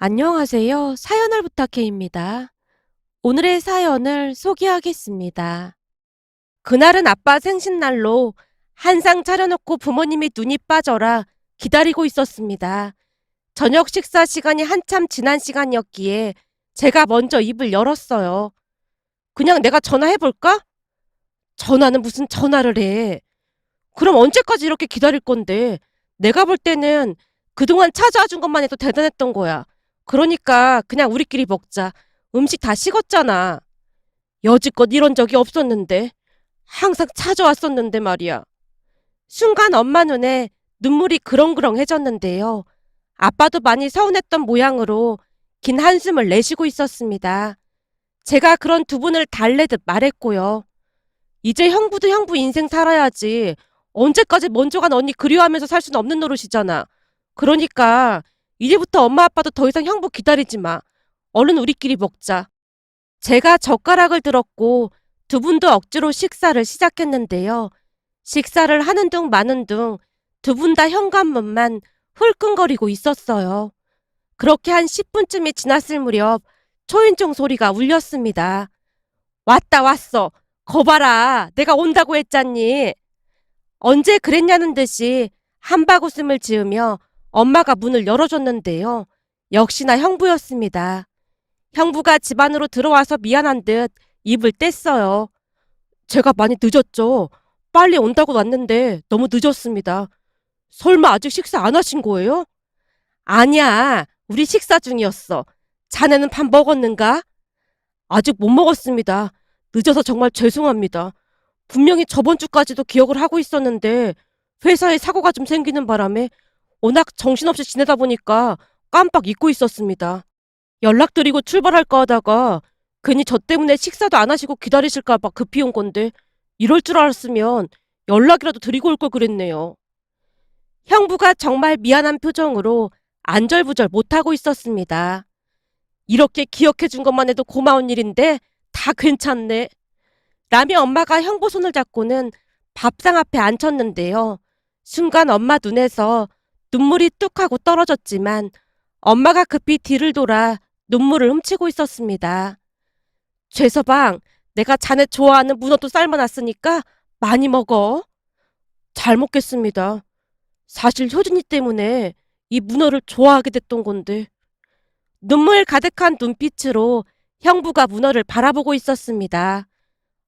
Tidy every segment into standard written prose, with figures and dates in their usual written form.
안녕하세요. 사연을 부탁해입니다. 오늘의 사연을 소개하겠습니다. 그날은 아빠 생신날로 한상 차려놓고 부모님이 눈이 빠져라 기다리고 있었습니다. 저녁 식사 시간이 한참 지난 시간이었기에 제가 먼저 입을 열었어요. 그냥 내가 전화해볼까? 전화는 무슨 전화를 해. 그럼 언제까지 이렇게 기다릴 건데? 내가 볼 때는 그동안 찾아와 준 것만 해도 대단했던 거야. 그러니까 그냥 우리끼리 먹자. 음식 다 식었잖아. 여지껏 이런 적이 없었는데. 항상 찾아왔었는데 말이야. 순간 엄마 눈에 눈물이 그렁그렁해졌는데요. 아빠도 많이 서운했던 모양으로 긴 한숨을 내쉬고 있었습니다. 제가 그런 두 분을 달래듯 말했고요. 이제 형부도 형부 인생 살아야지. 언제까지 먼저 간 언니 그리워하면서 살 수는 없는 노릇이잖아. 그러니까 이제부터 엄마 아빠도 더 이상 형부 기다리지 마. 얼른 우리끼리 먹자. 제가 젓가락을 들었고 두 분도 억지로 식사를 시작했는데요. 식사를 하는 둥 마는 둥 두 분 다 현관문만 흘끈거리고 있었어요. 그렇게 한 10분쯤이 지났을 무렵 초인종 소리가 울렸습니다. 왔다 왔어. 거봐라. 내가 온다고 했잖니. 언제 그랬냐는 듯이 한바구음을 지으며 엄마가 문을 열어줬는데요. 역시나 형부였습니다. 형부가 집 안으로 들어와서 미안한 듯 입을 뗐어요. 제가 많이 늦었죠. 빨리 온다고 왔는데 너무 늦었습니다. 설마 아직 식사 안 하신 거예요? 아니야. 우리 식사 중이었어. 자네는 밥 먹었는가? 아직 못 먹었습니다. 늦어서 정말 죄송합니다. 분명히 저번 주까지도 기억을 하고 있었는데 회사에 사고가 좀 생기는 바람에 워낙 정신없이 지내다 보니까 깜빡 잊고 있었습니다. 연락드리고 출발할까 하다가 괜히 저 때문에 식사도 안 하시고 기다리실까 봐 급히 온 건데 이럴 줄 알았으면 연락이라도 드리고 올 걸 그랬네요. 형부가 정말 미안한 표정으로 안절부절 못하고 있었습니다. 이렇게 기억해 준 것만 해도 고마운 일인데 다 괜찮네. 라며 엄마가 형부 손을 잡고는 밥상 앞에 앉혔는데요. 순간 엄마 눈에서 눈물이 뚝 하고 떨어졌지만 엄마가 급히 뒤를 돌아 눈물을 훔치고 있었습니다. 죄서방, 내가 자네 좋아하는 문어도 삶아놨으니까 많이 먹어. 잘 먹겠습니다. 사실 효진이 때문에 이 문어를 좋아하게 됐던 건데. 눈물 가득한 눈빛으로 형부가 문어를 바라보고 있었습니다.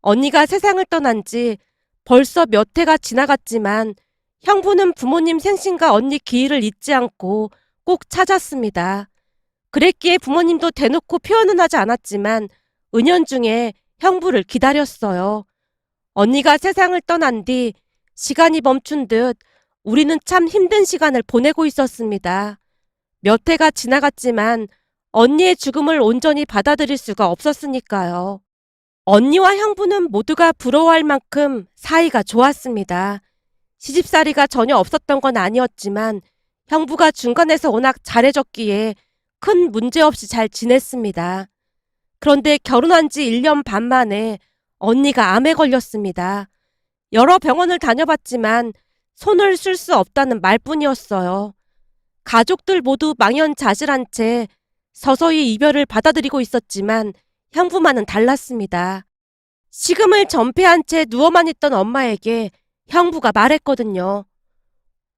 언니가 세상을 떠난 지 벌써 몇 해가 지나갔지만 형부는 부모님 생신과 언니 기일을 잊지 않고 꼭 찾았습니다. 그랬기에 부모님도 대놓고 표현은 하지 않았지만 은연중에 형부를 기다렸어요. 언니가 세상을 떠난 뒤 시간이 멈춘 듯 우리는 참 힘든 시간을 보내고 있었습니다. 몇 해가 지나갔지만 언니의 죽음을 온전히 받아들일 수가 없었으니까요. 언니와 형부는 모두가 부러워할 만큼 사이가 좋았습니다. 시집살이가 전혀 없었던 건 아니었지만 형부가 중간에서 워낙 잘해줬기에 큰 문제 없이 잘 지냈습니다. 그런데 결혼한 지 1년 반 만에 언니가 암에 걸렸습니다. 여러 병원을 다녀봤지만 손을 쓸 수 없다는 말뿐이었어요. 가족들 모두 망연자실한 채 서서히 이별을 받아들이고 있었지만 형부만은 달랐습니다. 식음을 전폐한 채 누워만 있던 엄마에게 형부가 말했거든요.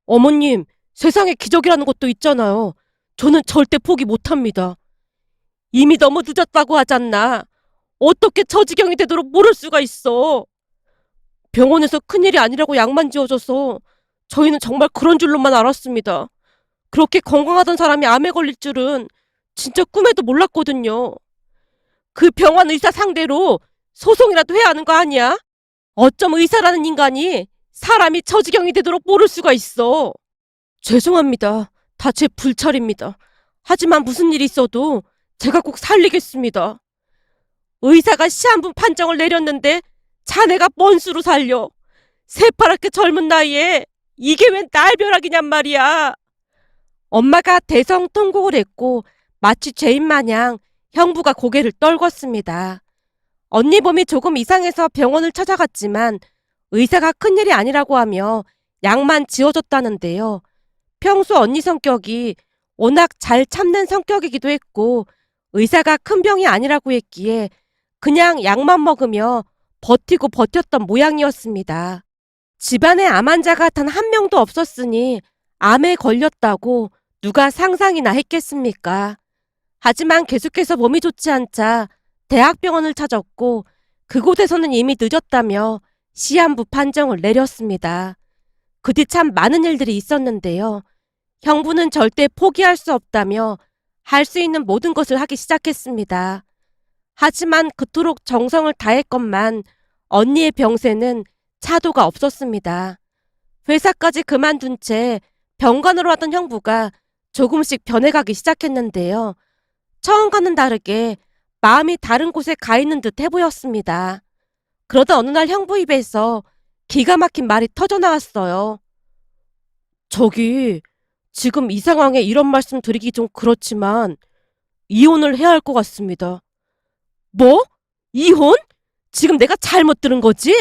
어머님, 세상에 기적이라는 것도 있잖아요. 저는 절대 포기 못합니다. 이미 너무 늦었다고 하잖나. 어떻게 저 지경이 되도록 모를 수가 있어. 병원에서 큰일이 아니라고 약만 지어줘서 저희는 정말 그런 줄로만 알았습니다. 그렇게 건강하던 사람이 암에 걸릴 줄은 진짜 꿈에도 몰랐거든요. 그 병원 의사 상대로 소송이라도 해야 하는 거 아니야? 어쩜 의사라는 인간이 사람이 저 지경이 되도록 모를 수가 있어. 죄송합니다. 다 제 불찰입니다. 하지만 무슨 일이 있어도 제가 꼭 살리겠습니다. 의사가 시한부 판정을 내렸는데 자네가 뭔 수로 살려. 새파랗게 젊은 나이에 이게 웬 날벼락이냔 말이야. 엄마가 대성통곡을 했고 마치 죄인 마냥 형부가 고개를 떨궜습니다. 언니 몸이 조금 이상해서 병원을 찾아갔지만 의사가 큰일이 아니라고 하며 약만 지어줬다는데요. 평소 언니 성격이 워낙 잘 참는 성격이기도 했고 의사가 큰 병이 아니라고 했기에 그냥 약만 먹으며 버티고 버텼던 모양이었습니다. 집안에 암 환자가 단 한 명도 없었으니 암에 걸렸다고 누가 상상이나 했겠습니까? 하지만 계속해서 몸이 좋지 않자 대학병원을 찾았고 그곳에서는 이미 늦었다며 시한부 판정을 내렸습니다. 그 뒤 참 많은 일들이 있었는데요. 형부는 절대 포기할 수 없다며 할 수 있는 모든 것을 하기 시작했습니다. 하지만 그토록 정성을 다했건만 언니의 병세는 차도가 없었습니다. 회사까지 그만둔 채 병간호로 하던 형부가 조금씩 변해가기 시작했는데요. 처음과는 다르게 마음이 다른 곳에 가 있는 듯 해보였습니다. 그러다 어느 날 형부 입에서 기가 막힌 말이 터져나왔어요. 저기, 지금 이 상황에 이런 말씀 드리기 좀 그렇지만 이혼을 해야 할 것 같습니다. 뭐? 이혼? 지금 내가 잘못 들은 거지?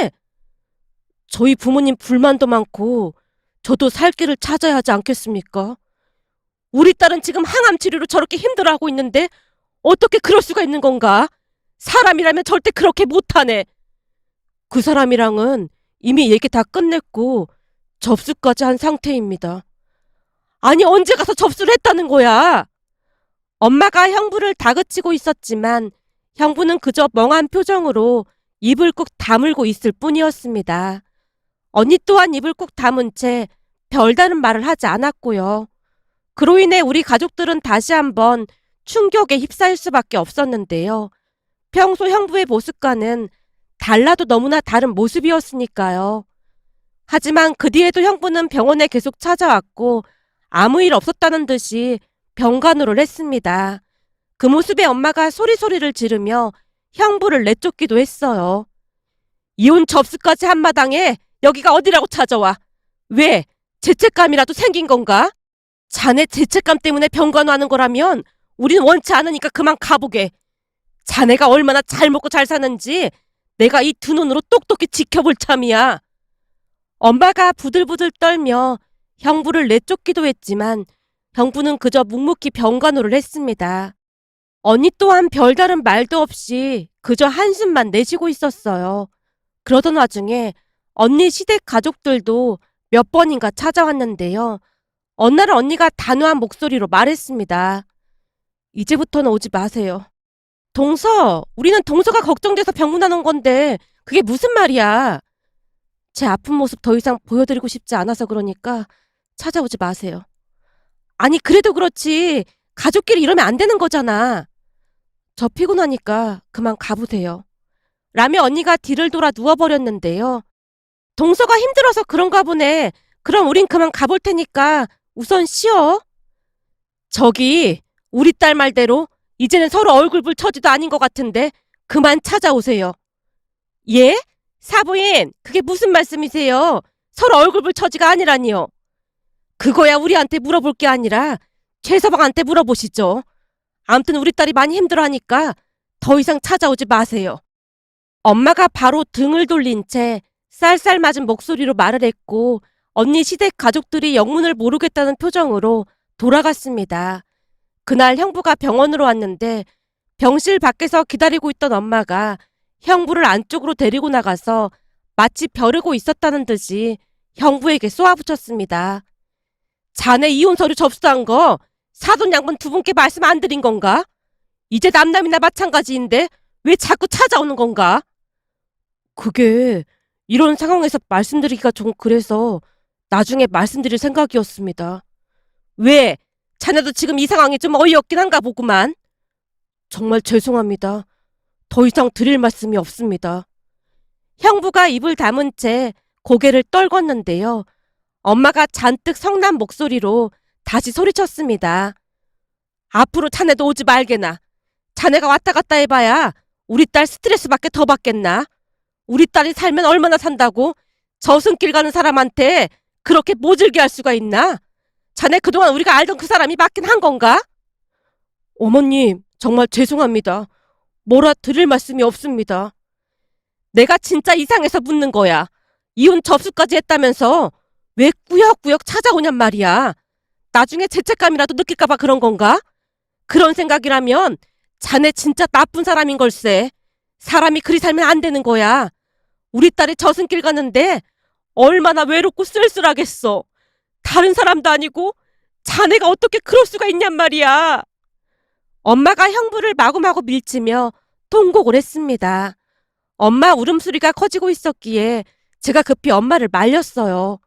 저희 부모님 불만도 많고 저도 살 길을 찾아야 하지 않겠습니까? 우리 딸은 지금 항암 치료로 저렇게 힘들어하고 있는데 어떻게 그럴 수가 있는 건가? 사람이라면 절대 그렇게 못하네. 그 사람이랑은 이미 얘기 다 끝냈고 접수까지 한 상태입니다. 아니 언제 가서 접수를 했다는 거야? 엄마가 형부를 다그치고 있었지만 형부는 그저 멍한 표정으로 입을 꾹 다물고 있을 뿐이었습니다. 언니 또한 입을 꾹 다문 채 별다른 말을 하지 않았고요. 그로 인해 우리 가족들은 다시 한번 충격에 휩싸일 수밖에 없었는데요. 평소 형부의 모습과는 달라도 너무나 다른 모습이었으니까요. 하지만 그 뒤에도 형부는 병원에 계속 찾아왔고 아무 일 없었다는 듯이 병간호를 했습니다. 그 모습에 엄마가 소리소리를 지르며 형부를 내쫓기도 했어요. 이혼 접수까지 한 마당에 여기가 어디라고 찾아와? 왜? 죄책감이라도 생긴 건가? 자네 죄책감 때문에 병간호하는 거라면 우린 원치 않으니까 그만 가보게. 자네가 얼마나 잘 먹고 잘 사는지 내가 이 두 눈으로 똑똑히 지켜볼 참이야. 엄마가 부들부들 떨며 형부를 내쫓기도 했지만 형부는 그저 묵묵히 병간호를 했습니다. 언니 또한 별다른 말도 없이 그저 한숨만 내쉬고 있었어요. 그러던 와중에 언니 시댁 가족들도 몇 번인가 찾아왔는데요. 어느 날 언니가 단호한 목소리로 말했습니다. 이제부터는 오지 마세요. 동서, 우리는 동서가 걱정돼서 병문안 온 건데 그게 무슨 말이야? 제 아픈 모습 더 이상 보여드리고 싶지 않아서 그러니까 찾아오지 마세요. 아니 그래도 그렇지 가족끼리 이러면 안 되는 거잖아. 저 피곤하니까 그만 가보세요. 라며 언니가 뒤를 돌아 누워버렸는데요. 동서가 힘들어서 그런가 보네. 그럼 우린 그만 가볼 테니까 우선 쉬어. 저기 우리 딸 말대로 이제는 서로 얼굴 볼 처지도 아닌 것 같은데 그만 찾아오세요. 예? 사부인, 그게 무슨 말씀이세요? 서로 얼굴 볼 처지가 아니라니요. 그거야 우리한테 물어볼 게 아니라 최서방한테 물어보시죠. 아무튼 우리 딸이 많이 힘들어하니까 더 이상 찾아오지 마세요. 엄마가 바로 등을 돌린 채 쌀쌀 맞은 목소리로 말을 했고 언니 시댁 가족들이 영문을 모르겠다는 표정으로 돌아갔습니다. 그날 형부가 병원으로 왔는데 병실 밖에서 기다리고 있던 엄마가 형부를 안쪽으로 데리고 나가서 마치 벼르고 있었다는 듯이 형부에게 쏘아붙였습니다. 자네 이혼 서류 접수한 거 사돈 양분 두 분께 말씀 안 드린 건가? 이제 남남이나 마찬가지인데 왜 자꾸 찾아오는 건가? 그게 이런 상황에서 말씀드리기가 좀 그래서 나중에 말씀드릴 생각이었습니다. 왜? 자네도 지금 이 상황이 좀 어이없긴 한가 보구만. 정말 죄송합니다. 더 이상 드릴 말씀이 없습니다. 형부가 입을 다문 채 고개를 떨궜는데요. 엄마가 잔뜩 성난 목소리로 다시 소리쳤습니다. 앞으로 자네도 오지 말게나. 자네가 왔다 갔다 해봐야 우리 딸 스트레스밖에 더 받겠나? 우리 딸이 살면 얼마나 산다고 저승길 가는 사람한테 그렇게 모질게 할 수가 있나? 자네 그동안 우리가 알던 그 사람이 맞긴 한 건가? 어머님, 정말 죄송합니다. 뭐라 드릴 말씀이 없습니다. 내가 진짜 이상해서 묻는 거야. 이혼 접수까지 했다면서 왜 꾸역꾸역 찾아오냔 말이야. 나중에 죄책감이라도 느낄까봐 그런 건가? 그런 생각이라면 자네 진짜 나쁜 사람인 걸세. 사람이 그리 살면 안 되는 거야. 우리 딸이 저승길 가는데 얼마나 외롭고 쓸쓸하겠어. 다른 사람도 아니고 자네가 어떻게 그럴 수가 있냔 말이야. 엄마가 형부를 마구마구 밀치며 통곡을 했습니다. 엄마 울음소리가 커지고 있었기에 제가 급히 엄마를 말렸어요.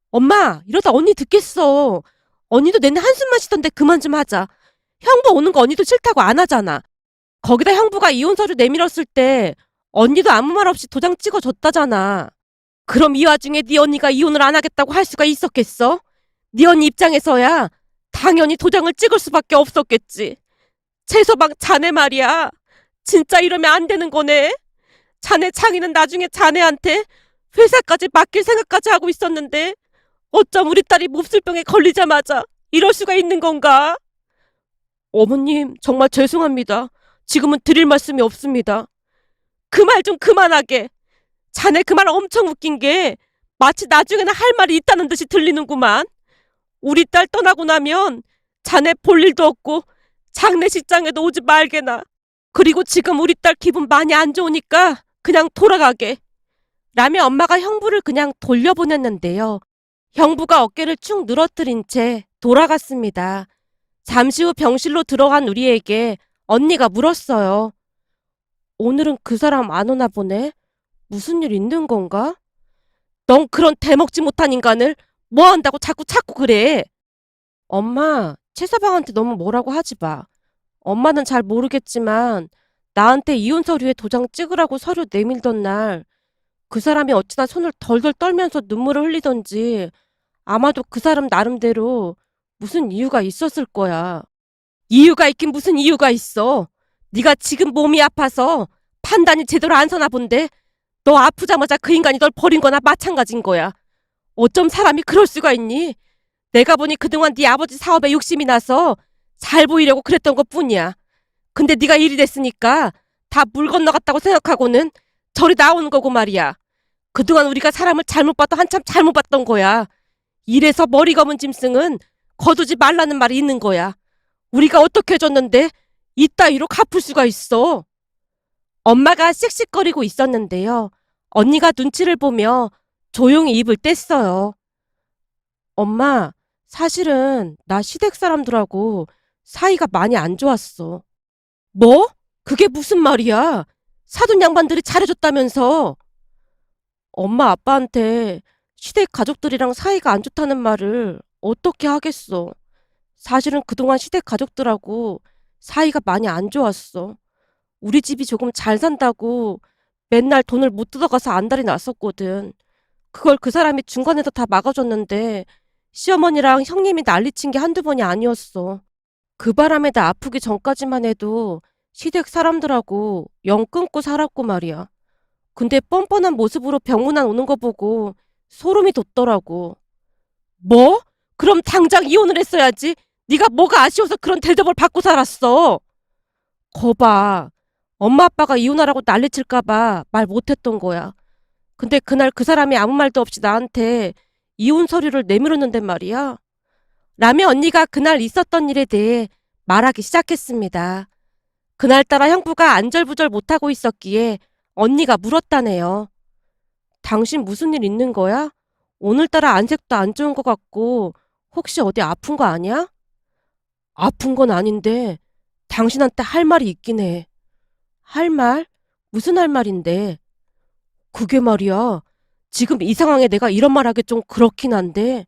엄마, 이러다 언니 듣겠어. 언니도 내내 한숨만 쉬던데 그만 좀 하자. 형부 오는 거 언니도 싫다고 안 하잖아. 거기다 형부가 이혼 서류 내밀었을 때 언니도 아무 말 없이 도장 찍어줬다잖아. 그럼 이 와중에 네 언니가 이혼을 안 하겠다고 할 수가 있었겠어? 네 언니 입장에서야 당연히 도장을 찍을 수밖에 없었겠지. 채서방 자네 말이야. 진짜 이러면 안 되는 거네. 자네 창희는 나중에 자네한테 회사까지 맡길 생각까지 하고 있었는데 어쩜 우리 딸이 몹쓸병에 걸리자마자 이럴 수가 있는 건가? 어머님, 정말 죄송합니다. 지금은 드릴 말씀이 없습니다. 그 말 좀 그만하게. 자네 그 말 엄청 웃긴 게 마치 나중에는 할 말이 있다는 듯이 들리는구만. 우리 딸 떠나고 나면 자네 볼 일도 없고 장례식장에도 오지 말게나. 그리고 지금 우리 딸 기분 많이 안 좋으니까 그냥 돌아가게. 라며 엄마가 형부를 그냥 돌려보냈는데요. 형부가 어깨를 축 늘어뜨린 채 돌아갔습니다. 잠시 후 병실로 들어간 우리에게 언니가 물었어요. 오늘은 그 사람 안 오나 보네? 무슨 일 있는 건가? 넌 그런 대먹지 못한 인간을 뭐 한다고 자꾸 찾고 그래. 엄마, 최서방한테 너무 뭐라고 하지 마. 엄마는 잘 모르겠지만 나한테 이혼 서류에 도장 찍으라고 서류 내밀던 날 그 사람이 어찌나 손을 덜덜 떨면서 눈물을 흘리던지 아마도 그 사람 나름대로 무슨 이유가 있었을 거야. 이유가 있긴 무슨 이유가 있어. 네가 지금 몸이 아파서 판단이 제대로 안 서나 본데 너 아프자마자 그 인간이 널 버린 거나 마찬가지인 거야. 어쩜 사람이 그럴 수가 있니? 내가 보니 그동안 네 아버지 사업에 욕심이 나서 잘 보이려고 그랬던 것뿐이야. 근데 네가 일이 됐으니까 다 물 건너갔다고 생각하고는 저리 나오는 거고 말이야. 그동안 우리가 사람을 잘못 봐도 한참 잘못 봤던 거야. 이래서 머리 검은 짐승은 거두지 말라는 말이 있는 거야. 우리가 어떻게 해줬는데 이따위로 갚을 수가 있어. 엄마가 씩씩거리고 있었는데요. 언니가 눈치를 보며 조용히 입을 뗐어요. 엄마, 사실은 나 시댁 사람들하고 사이가 많이 안 좋았어. 뭐? 그게 무슨 말이야? 사돈 양반들이 잘해줬다면서. 엄마 아빠한테 시댁 가족들이랑 사이가 안 좋다는 말을 어떻게 하겠어. 사실은 그동안 시댁 가족들하고 사이가 많이 안 좋았어. 우리 집이 조금 잘 산다고 맨날 돈을 못 뜯어가서 안달이 났었거든. 그걸 그 사람이 중간에서 다 막아줬는데 시어머니랑 형님이 난리친 게 한두 번이 아니었어. 그 바람에 나 아프기 전까지만 해도 시댁 사람들하고 영 끊고 살았고 말이야. 근데 뻔뻔한 모습으로 병문안 오는 거 보고 소름이 돋더라고. 뭐? 그럼 당장 이혼을 했어야지. 네가 뭐가 아쉬워서 그런 대접을 받고 살았어. 거봐. 엄마 아빠가 이혼하라고 난리칠까 봐 말 못했던 거야. 근데 그날 그 사람이 아무 말도 없이 나한테 이혼 서류를 내밀었는데 말이야. 라며 언니가 그날 있었던 일에 대해 말하기 시작했습니다. 그날따라 형부가 안절부절 못하고 있었기에 언니가 물었다네요. 당신 무슨 일 있는 거야? 오늘따라 안색도 안 좋은 것 같고 혹시 어디 아픈 거 아니야? 아픈 건 아닌데 당신한테 할 말이 있긴 해. 할 말? 무슨 할 말인데? 그게 말이야. 지금 이 상황에 내가 이런 말 하기 좀 그렇긴 한데.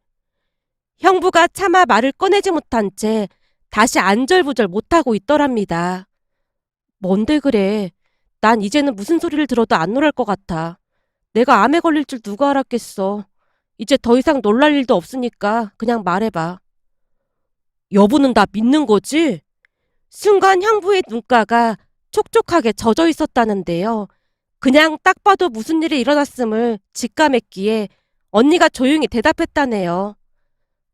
형부가 차마 말을 꺼내지 못한 채 다시 안절부절 못하고 있더랍니다. 뭔데 그래. 난 이제는 무슨 소리를 들어도 안 놀랄 것 같아. 내가 암에 걸릴 줄 누가 알았겠어. 이제 더 이상 놀랄 일도 없으니까 그냥 말해봐. 여보는 나 믿는 거지? 순간 형부의 눈가가 촉촉하게 젖어 있었다는데요. 그냥 딱 봐도 무슨 일이 일어났음을 직감했기에 언니가 조용히 대답했다네요.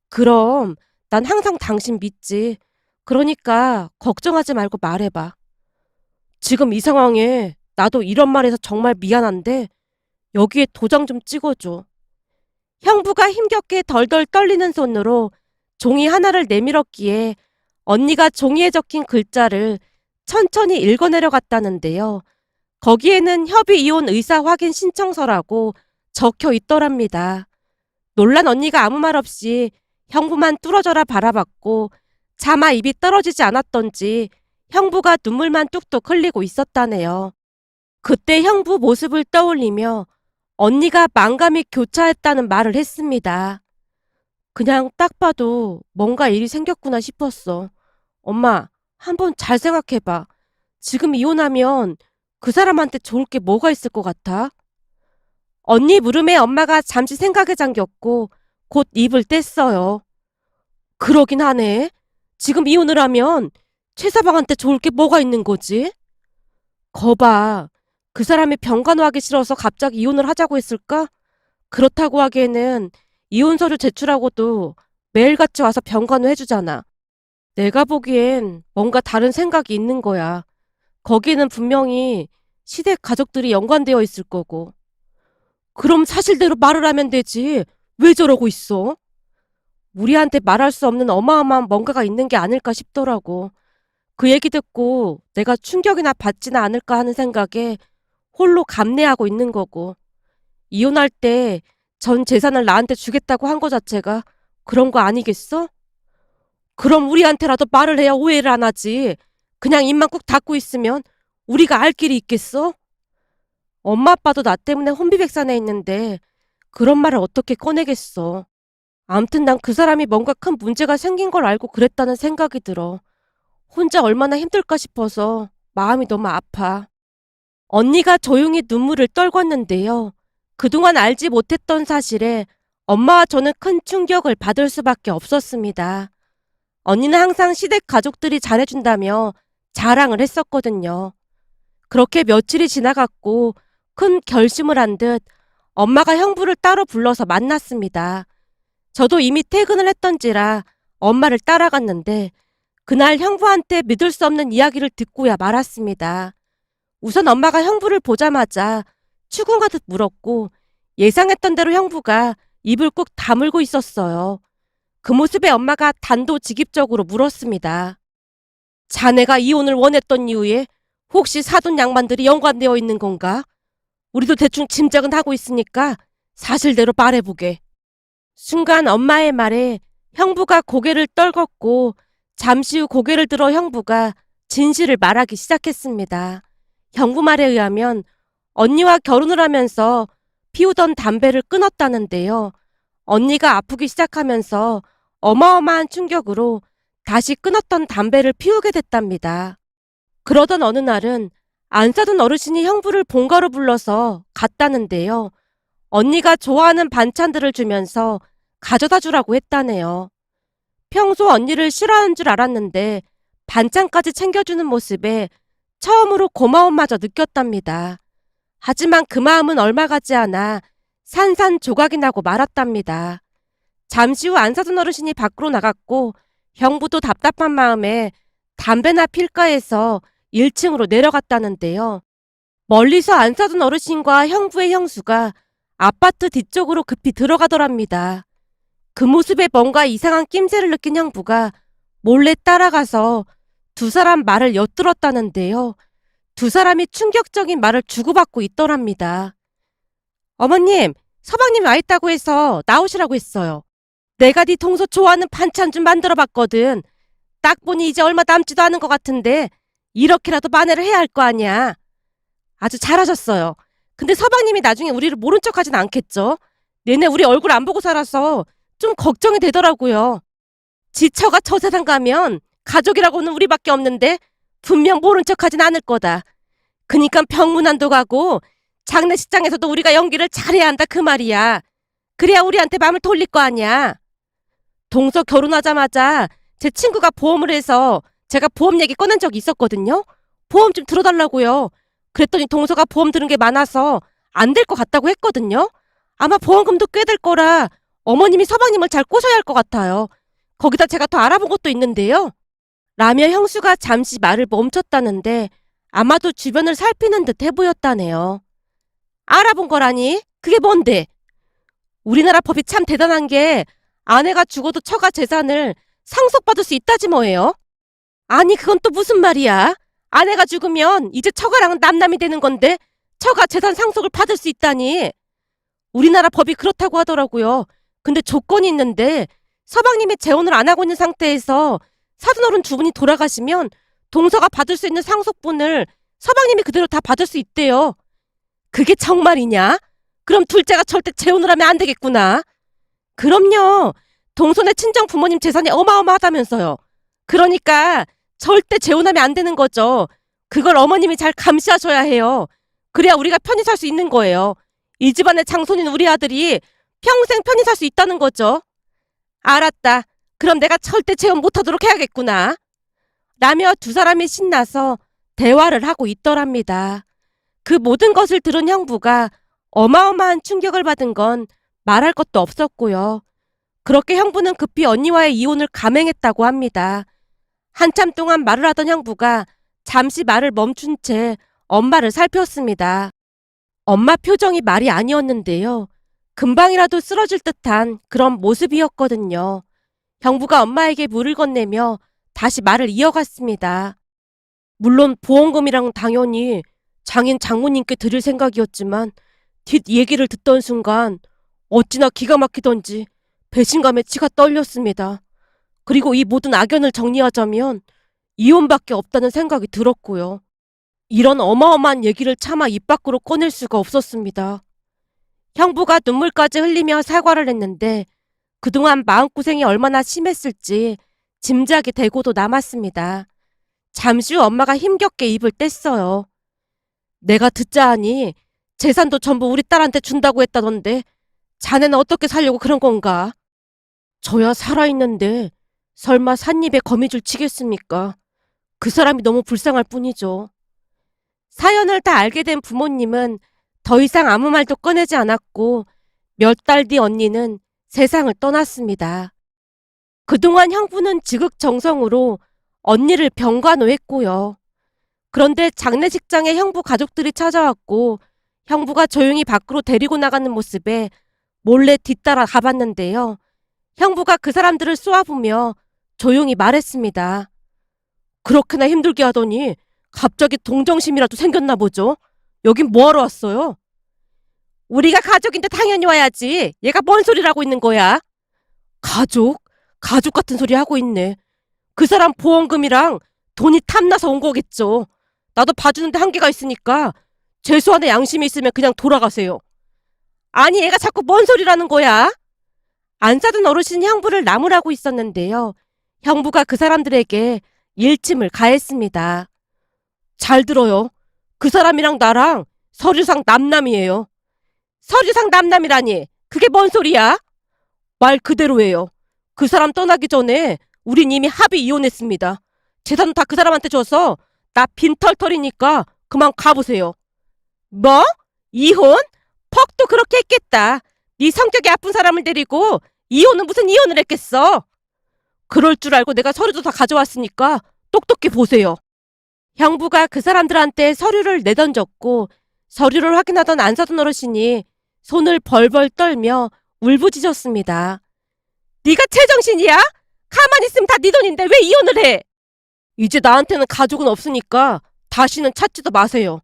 그럼 난 항상 당신 믿지. 그러니까 걱정하지 말고 말해봐. 지금 이 상황에 나도 이런 말해서 정말 미안한데 여기에 도장 좀 찍어줘. 형부가 힘겹게 덜덜 떨리는 손으로 종이 하나를 내밀었기에 언니가 종이에 적힌 글자를 천천히 읽어내려갔다는데요. 거기에는 협의 이혼 의사 확인 신청서라고 적혀 있더랍니다. 놀란 언니가 아무 말 없이 형부만 뚫어져라 바라봤고 차마 입이 떨어지지 않았던지 형부가 눈물만 뚝뚝 흘리고 있었다네요. 그때 형부 모습을 떠올리며 언니가 망감이 교차했다는 말을 했습니다. 그냥 딱 봐도 뭔가 일이 생겼구나 싶었어. 엄마, 한번 잘 생각해봐. 지금 이혼하면 그 사람한테 좋을 게 뭐가 있을 것 같아? 언니 물음에 엄마가 잠시 생각에 잠겼고 곧 입을 뗐어요. 그러긴 하네. 지금 이혼을 하면 최사방한테 좋을 게 뭐가 있는 거지? 거봐. 그 사람이 병간호하기 싫어서 갑자기 이혼을 하자고 했을까? 그렇다고 하기에는 이혼 서류 제출하고도 매일같이 와서 병간호 해주잖아. 내가 보기엔 뭔가 다른 생각이 있는 거야. 거기에는 분명히 시댁 가족들이 연관되어 있을 거고. 그럼 사실대로 말을 하면 되지. 왜 저러고 있어? 우리한테 말할 수 없는 어마어마한 뭔가가 있는 게 아닐까 싶더라고. 그 얘기 듣고 내가 충격이나 받지는 않을까 하는 생각에 홀로 감내하고 있는 거고. 이혼할 때 전 재산을 나한테 주겠다고 한 거 자체가 그런 거 아니겠어? 그럼 우리한테라도 말을 해야 오해를 안 하지. 그냥 입만 꾹 닫고 있으면 우리가 알 길이 있겠어? 엄마 아빠도 나 때문에 혼비백산해 있는데 그런 말을 어떻게 꺼내겠어. 암튼 난 그 사람이 뭔가 큰 문제가 생긴 걸 알고 그랬다는 생각이 들어. 혼자 얼마나 힘들까 싶어서 마음이 너무 아파. 언니가 조용히 눈물을 떨궜는데요. 그동안 알지 못했던 사실에 엄마와 저는 큰 충격을 받을 수밖에 없었습니다. 언니는 항상 시댁 가족들이 잘해준다며 자랑을 했었거든요. 그렇게 며칠이 지나갔고 큰 결심을 한 듯 엄마가 형부를 따로 불러서 만났습니다. 저도 이미 퇴근을 했던지라 엄마를 따라갔는데 그날 형부한테 믿을 수 없는 이야기를 듣고야 말았습니다. 우선 엄마가 형부를 보자마자 추궁하듯 물었고 예상했던 대로 형부가 입을 꾹 다물고 있었어요. 그 모습에 엄마가 단도직입적으로 물었습니다. 자네가 이혼을 원했던 이유에 혹시 사돈 양반들이 연관되어 있는 건가? 우리도 대충 짐작은 하고 있으니까 사실대로 말해보게. 순간 엄마의 말에 형부가 고개를 떨궜고 잠시 후 고개를 들어 형부가 진실을 말하기 시작했습니다. 형부 말에 의하면 언니와 결혼을 하면서 피우던 담배를 끊었다는데요. 언니가 아프기 시작하면서 어마어마한 충격으로 다시 끊었던 담배를 피우게 됐답니다. 그러던 어느 날은 안 사둔 어르신이 형부를 본가로 불러서 갔다는데요. 언니가 좋아하는 반찬들을 주면서 가져다 주라고 했다네요. 평소 언니를 싫어하는 줄 알았는데 반찬까지 챙겨주는 모습에 처음으로 고마움마저 느꼈답니다. 하지만 그 마음은 얼마 가지 않아 산산조각이 나고 말았답니다. 잠시 후 안 사둔 어르신이 밖으로 나갔고 형부도 답답한 마음에 담배나 필까 해서 1층으로 내려갔다는데요. 멀리서 안 사둔 어르신과 형부의 형수가 아파트 뒤쪽으로 급히 들어가더랍니다. 그 모습에 뭔가 이상한 낌새를 느낀 형부가 몰래 따라가서 두 사람 말을 엿들었다는데요. 두 사람이 충격적인 말을 주고받고 있더랍니다. 어머님, 서방님이 와 있다고 해서 나오시라고 했어요. 내가 네 동서 좋아하는 반찬 좀 만들어 봤거든. 딱 보니 이제 얼마 남지도 않은 것 같은데 이렇게라도 만회를 해야 할 거 아니야. 아주 잘하셨어요. 근데 서방님이 나중에 우리를 모른 척 하진 않겠죠? 내내 우리 얼굴 안 보고 살아서 좀 걱정이 되더라고요. 지처가 저 세상 가면 가족이라고는 우리밖에 없는데 분명 모른 척 하진 않을 거다. 그니까 병문안도 가고 장례식장에서도 우리가 연기를 잘해야 한다 그 말이야. 그래야 우리한테 마음을 돌릴 거 아니야. 동서 결혼하자마자 제 친구가 보험을 해서 제가 보험 얘기 꺼낸 적이 있었거든요. 보험 좀 들어달라고요. 그랬더니 동서가 보험 들은 게 많아서 안 될 것 같다고 했거든요. 아마 보험금도 꽤 될 거라 어머님이 서방님을 잘 꼬셔야 할 것 같아요. 거기다 제가 더 알아본 것도 있는데요. 라며 형수가 잠시 말을 멈췄다는데 아마도 주변을 살피는 듯 해보였다네요. 알아본 거라니? 그게 뭔데? 우리나라 법이 참 대단한 게 아내가 죽어도 처가 재산을 상속받을 수 있다지 뭐예요? 아니, 그건 또 무슨 말이야? 아내가 죽으면 이제 처가랑은 남남이 되는 건데 처가 재산 상속을 받을 수 있다니. 우리나라 법이 그렇다고 하더라고요. 근데 조건이 있는데 서방님이 재혼을 안 하고 있는 상태에서 사돈어른 두 분이 돌아가시면 동서가 받을 수 있는 상속분을 서방님이 그대로 다 받을 수 있대요. 그게 정말이냐? 그럼 둘째가 절대 재혼을 하면 안 되겠구나. 그럼요. 동서네 친정 부모님 재산이 어마어마하다면서요. 그러니까 절대 재혼하면 안 되는 거죠. 그걸 어머님이 잘 감시하셔야 해요. 그래야 우리가 편히 살 수 있는 거예요. 이 집안의 장손인 우리 아들이 평생 편히 살 수 있다는 거죠. 알았다. 그럼 내가 절대 재혼 못하도록 해야겠구나. 라며 두 사람이 신나서 대화를 하고 있더랍니다. 그 모든 것을 들은 형부가 어마어마한 충격을 받은 건 말할 것도 없었고요. 그렇게 형부는 급히 언니와의 이혼을 감행했다고 합니다. 한참 동안 말을 하던 형부가 잠시 말을 멈춘 채 엄마를 살폈습니다. 엄마 표정이 말이 아니었는데요. 금방이라도 쓰러질 듯한 그런 모습이었거든요. 형부가 엄마에게 물을 건네며 다시 말을 이어갔습니다. 물론 보험금이랑 당연히 장인 장모님께 드릴 생각이었지만 뒷 얘기를 듣던 순간 어찌나 기가 막히던지 배신감에 치가 떨렸습니다. 그리고 이 모든 악연을 정리하자면 이혼밖에 없다는 생각이 들었고요. 이런 어마어마한 얘기를 차마 입 밖으로 꺼낼 수가 없었습니다. 형부가 눈물까지 흘리며 사과를 했는데 그동안 마음고생이 얼마나 심했을지 짐작이 되고도 남았습니다. 잠시 후 엄마가 힘겹게 입을 뗐어요. 내가 듣자 하니 재산도 전부 우리 딸한테 준다고 했다던데 자네는 어떻게 살려고 그런 건가? 저야 살아있는데 설마 삿입에 거미줄 치겠습니까? 그 사람이 너무 불쌍할 뿐이죠. 사연을 다 알게 된 부모님은 더 이상 아무 말도 꺼내지 않았고 몇 달 뒤 언니는 세상을 떠났습니다. 그동안 형부는 지극정성으로 언니를 병간호했고요. 그런데 장례식장에 형부 가족들이 찾아왔고 형부가 조용히 밖으로 데리고 나가는 모습에 몰래 뒤따라 가봤는데요. 형부가 그 사람들을 쏘아보며 조용히 말했습니다. 그렇게나 힘들게 하더니 갑자기 동정심이라도 생겼나 보죠. 여긴 뭐하러 왔어요? 우리가 가족인데 당연히 와야지. 얘가 뭔 소리라고 있는 거야? 가족? 가족 같은 소리 하고 있네. 그 사람 보험금이랑 돈이 탐나서 온 거겠죠. 나도 봐주는데 한계가 있으니까 최소한의 양심이 있으면 그냥 돌아가세요. 아니 얘가 자꾸 뭔 소리라는 거야? 안 사둔 어르신 형부를 나무라고 있었는데요. 형부가 그 사람들에게 일침을 가했습니다. 잘 들어요. 그 사람이랑 나랑 서류상 남남이에요. 서류상 남남이라니 그게 뭔 소리야? 말 그대로예요. 그 사람 떠나기 전에 우린 이미 합의 이혼했습니다. 재산 다 그 사람한테 줘서 나 빈털털이니까 그만 가보세요. 뭐? 이혼? 퍽도 그렇게 했겠다. 네 성격이 아픈 사람을 데리고 이혼은 무슨 이혼을 했겠어? 그럴 줄 알고 내가 서류도 다 가져왔으니까 똑똑히 보세요. 형부가 그 사람들한테 서류를 내던졌고 서류를 확인하던 안사돈 어르신이 손을 벌벌 떨며 울부짖었습니다. 네가 제정신이야? 가만히 있으면 다 네 돈인데 왜 이혼을 해? 이제 나한테는 가족은 없으니까 다시는 찾지도 마세요.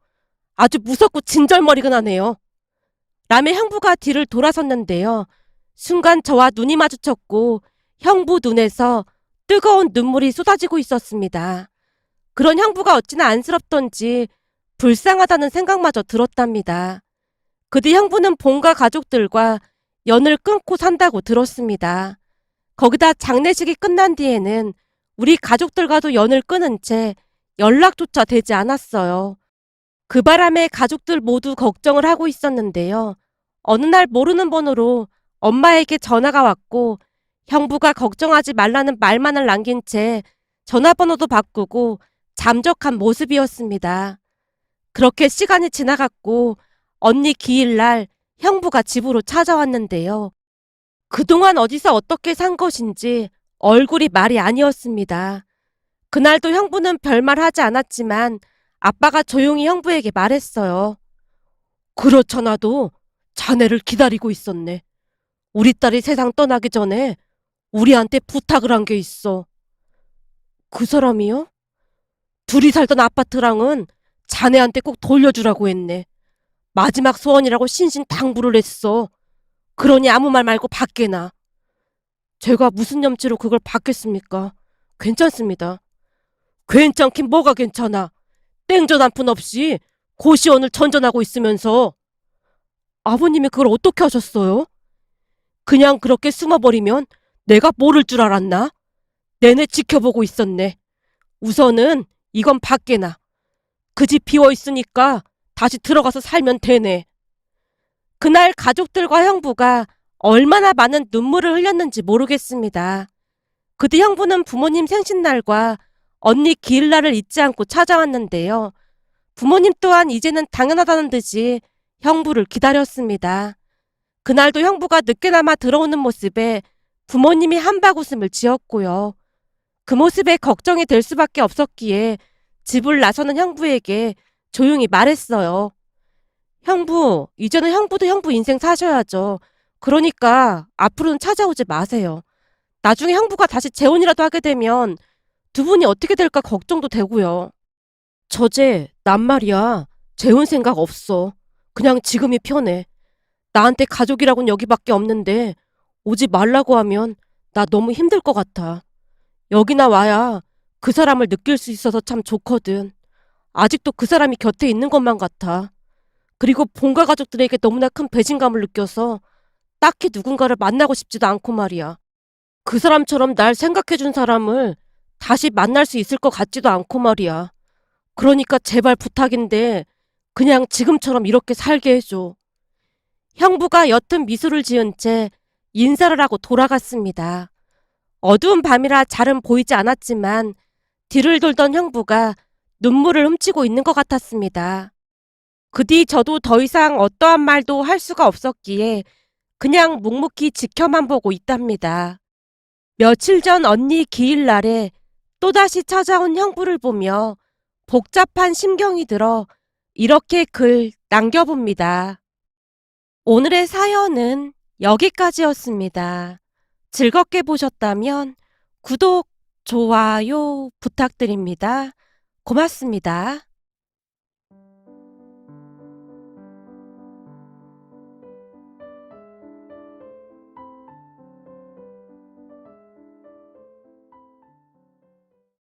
아주 무섭고 진절머리근하네요. 라며 형부가 뒤를 돌아섰는데요. 순간 저와 눈이 마주쳤고 형부 눈에서 뜨거운 눈물이 쏟아지고 있었습니다. 그런 형부가 어찌나 안쓰럽던지 불쌍하다는 생각마저 들었답니다. 그 뒤 형부는 본가 가족들과 연을 끊고 산다고 들었습니다. 거기다 장례식이 끝난 뒤에는 우리 가족들과도 연을 끊은 채 연락조차 되지 않았어요. 그 바람에 가족들 모두 걱정을 하고 있었는데요. 어느 날 모르는 번호로 엄마에게 전화가 왔고 형부가 걱정하지 말라는 말만을 남긴 채 전화번호도 바꾸고 잠적한 모습이었습니다. 그렇게 시간이 지나갔고 언니 기일날 형부가 집으로 찾아왔는데요. 그동안 어디서 어떻게 산 것인지 얼굴이 말이 아니었습니다. 그날도 형부는 별말 하지 않았지만 아빠가 조용히 형부에게 말했어요. 그렇잖아도 자네를 기다리고 있었네. 우리 딸이 세상 떠나기 전에 우리한테 부탁을 한 게 있어. 그 사람이요? 둘이 살던 아파트랑은 자네한테 꼭 돌려주라고 했네. 마지막 소원이라고 신신당부를 했어. 그러니 아무 말 말고 밖에 나. 제가 무슨 염치로 그걸 받겠습니까? 괜찮습니다. 괜찮긴 뭐가 괜찮아. 땡전 한 푼 없이 고시원을 전전하고 있으면서. 아버님이 그걸 어떻게 하셨어요? 그냥 그렇게 숨어버리면 내가 모를 줄 알았나? 내내 지켜보고 있었네. 우선은 이건 밖에 나. 그 집 비어 있으니까 다시 들어가서 살면 되네. 그날 가족들과 형부가 얼마나 많은 눈물을 흘렸는지 모르겠습니다. 그 뒤 형부는 부모님 생신날과 언니 기일날을 잊지 않고 찾아왔는데요. 부모님 또한 이제는 당연하다는 듯이 형부를 기다렸습니다. 그날도 형부가 늦게나마 들어오는 모습에 부모님이 한바구음을 지었고요. 그 모습에 걱정이 될 수밖에 없었기에 집을 나서는 형부에게 조용히 말했어요. 형부, 이제는 형부도 형부 인생 사셔야죠. 그러니까 앞으로는 찾아오지 마세요. 나중에 형부가 다시 재혼이라도 하게 되면 두 분이 어떻게 될까 걱정도 되고요. 저제, 난 말이야. 재혼 생각 없어. 그냥 지금이 편해. 나한테 가족이라곤 여기밖에 없는데 오지 말라고 하면 나 너무 힘들 것 같아. 여기나 와야 그 사람을 느낄 수 있어서 참 좋거든. 아직도 그 사람이 곁에 있는 것만 같아. 그리고 본가 가족들에게 너무나 큰 배신감을 느껴서 딱히 누군가를 만나고 싶지도 않고 말이야. 그 사람처럼 날 생각해준 사람을 다시 만날 수 있을 것 같지도 않고 말이야. 그러니까 제발 부탁인데 그냥 지금처럼 이렇게 살게 해줘. 형부가 옅은 미소를 지은 채 인사를 하고 돌아갔습니다. 어두운 밤이라 잘은 보이지 않았지만 뒤를 돌던 형부가 눈물을 훔치고 있는 것 같았습니다. 그 뒤 저도 더 이상 어떠한 말도 할 수가 없었기에 그냥 묵묵히 지켜만 보고 있답니다. 며칠 전 언니 기일날에 또다시 찾아온 형부를 보며 복잡한 심경이 들어 이렇게 글 남겨봅니다. 오늘의 사연은 여기까지였습니다. 즐겁게 보셨다면 구독, 좋아요 부탁드립니다. 고맙습니다.